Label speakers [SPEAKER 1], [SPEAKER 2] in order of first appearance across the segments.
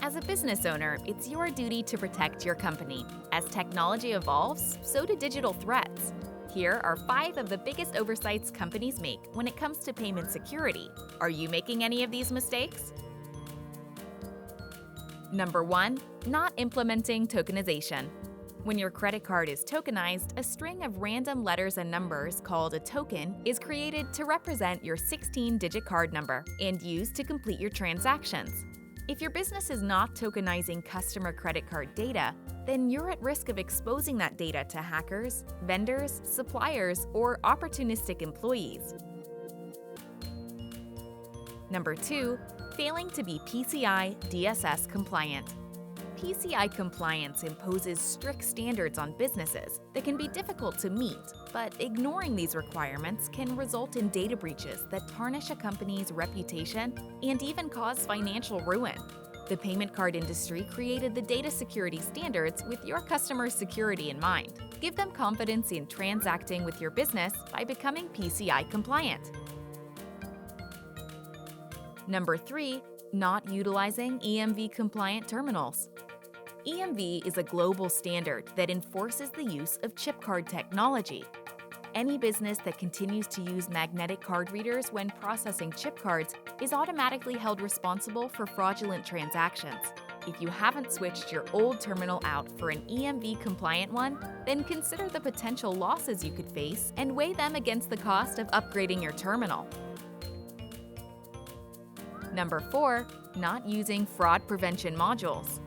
[SPEAKER 1] As a business owner, it's your duty to protect your company. As technology evolves, so do digital threats. Here are 5 of the biggest oversights companies make when it comes to payment security. Are you making any of these mistakes? Number 1. Not implementing tokenization. When your credit card is tokenized, a string of random letters and numbers called a token is created to represent your 16-digit card number and used to complete your transactions. If your business is not tokenizing customer credit card data, then you're at risk of exposing that data to hackers, vendors, suppliers, or opportunistic employees. Number 2. Failing to be PCI DSS compliant. PCI compliance imposes strict standards on businesses that can be difficult to meet, but ignoring these requirements can result in data breaches that tarnish a company's reputation and even cause financial ruin. The payment card industry created the data security standards with your customers' security in mind. Give them confidence in transacting with your business by becoming PCI compliant. Number 3. Not utilizing EMV-compliant terminals. EMV is a global standard that enforces the use of chip card technology. Any business that continues to use magnetic card readers when processing chip cards is automatically held responsible for fraudulent transactions. If you haven't switched your old terminal out for an EMV-compliant one, then consider the potential losses you could face and weigh them against the cost of upgrading your terminal. Number 4. Not using fraud prevention modules.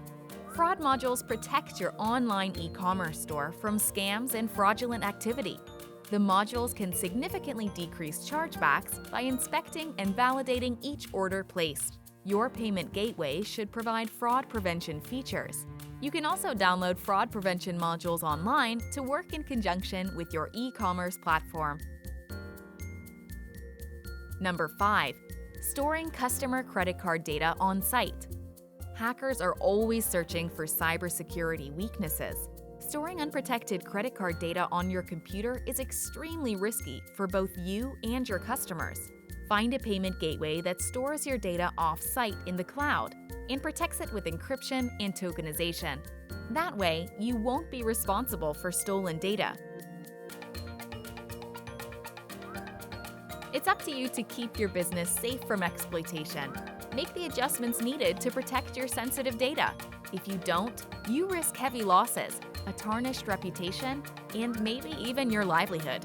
[SPEAKER 1] Fraud modules protect your online e-commerce store from scams and fraudulent activity. The modules can significantly decrease chargebacks by inspecting and validating each order placed. Your payment gateway should provide fraud prevention features. You can also download fraud prevention modules online to work in conjunction with your e-commerce platform. Number 5. Storing customer credit card data on site. Hackers are always searching for cybersecurity weaknesses. Storing unprotected credit card data on your computer is extremely risky for both you and your customers. Find a payment gateway that stores your data off-site in the cloud and protects it with encryption and tokenization. That way, you won't be responsible for stolen data. It's up to you to keep your business safe from exploitation. Make the adjustments needed to protect your sensitive data. If you don't, you risk heavy losses, a tarnished reputation, and maybe even your livelihood.